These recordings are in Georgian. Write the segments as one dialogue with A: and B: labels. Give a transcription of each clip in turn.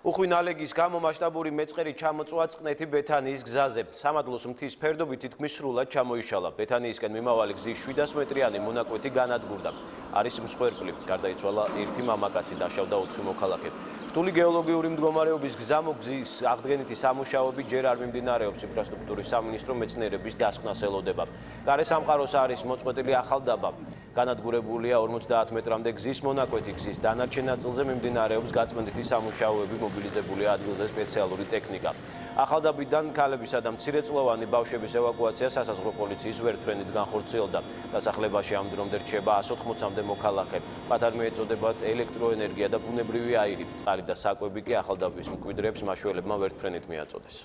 A: უხვინალეგის გამო მასშტაბური მეწყერი ჩამოწვა წყნეთი ბეთანიის გზაზე. სამადლოს მთის ფერდობი თითქმის სრულად ჩამოიშალა. ბეთანიისკენ მიმავალი გზის 700 მეტრიანი მონაკვეთი განადგურდა. არის მსხვერპლი. გარდაიცვალა ერთი მამაკაცი, დაშავდა 4 მოქალაქე. რთული გეოლოგიური მდგომარეობის გზამოგზის აღდგენითი სამუშაოები ჯერ არ მიმდინარეობს. ინფრასტრუქტურის სამინისტრო მეცნიერების დასკვნას ელოდება. გარე სამყაროს არის მოწყვეტილი ახალდაბა. განადგურებულია 50 მეტრამდე გზის მონაკვეთი. გზის დანარჩენ ნაწილზე მიმდინარეობს გაწმენდითი სამუშაოები, მობილიზებულია ადგილზე სპეციალური ტექნიკა. ახალდაბიდან ქალებისა და მცირეწლოვანი ბავშვების ევაკუაცია სასაზღვრო პოლიციის ვერტმფრენით განხორციელდა. დასახლებაში ამ დრომდე რჩება 180-მდე მოქალაქე. მათ მიეწოდებათ ელექტროენერგია და ბუნებრივი აირი. წყალი და საკვები კი ახალდაბის მკვიდრებს მაშველებმა ვერტმფრენით მიაწოდეს.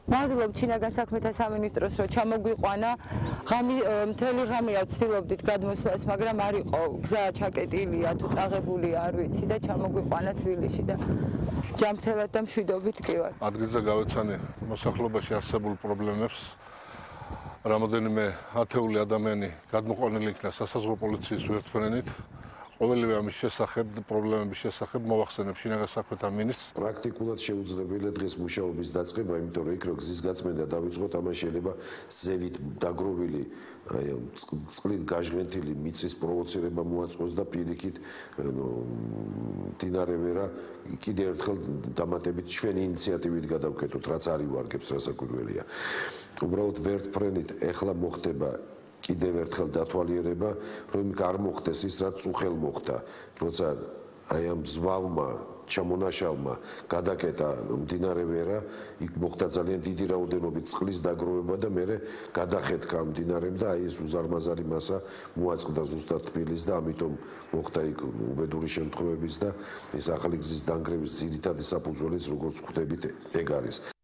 B: მადლობ ჩინაგან საქმეთა სამინისტროს რომ ჩამოგვიყვანა. მთელი ღამეა ვცდილობდით გადმოსვლას, მაგრამ არ იყო გზა ჩაკეტილია თუ წაღებული არ ვიცი და ჩამოგვიყვანა თბილისში და ჯანმრთელად და მშვიდობით კი ვარ.
C: ადგილზე გავეცანი მოსახლეობაში არსებულ პრობლემებს. რამოდენიმე ათეული ადამიანი გადმოყვანილი იქნა სასაზღვრო პოლიციის ვერტმფრენით. ყოველივე ამის შესახებ და პრობლემების შესახებ მოვახსენებ შინაგან საქმეთა მინისტრს.
D: პრაქტიკულად შეუძლებელია დღეს მუშაობის დაწყება, იმიტომ რომ იქ რო გზის გაწმენდა დავიწყოთ, ამან შეიძლება ზევით დაგროვილი წყლით გაჟღენთილი მიწის პროვოცირება მოაწყოს და პირიქით მდინარე ვერა კიდევ ერთხელ დამატებით ჩვენი ინიციატივით გადავკეთოთ, რაც არ ივარგებს, რასაკვირველია. უბრალოდ ვერტმფრენით ეხლა მოხდება კიდევ ერთხელ დათვალიერება, რომ არ მოხდეს ის, რაც უხელ მოხდა, როცა აი ამ ზვავმა ჩამონაშალმა გადაკეტა მდინარე ვერა, იქ მოხდა ძალიან დიდი რაოდენობით წყლის დაგროვება და მერე გადახეთქა მდინარემ და აი ეს უზარმაზარი მასა მოაწყდა ზუსტად თბილისს და ამიტომ მოხდა იქ უბედური შემთხვევებიც და ეს ახალი გზის დანგრევის ძირითადი საფუძველიც, როგორც ხვდებით, ეგ არის.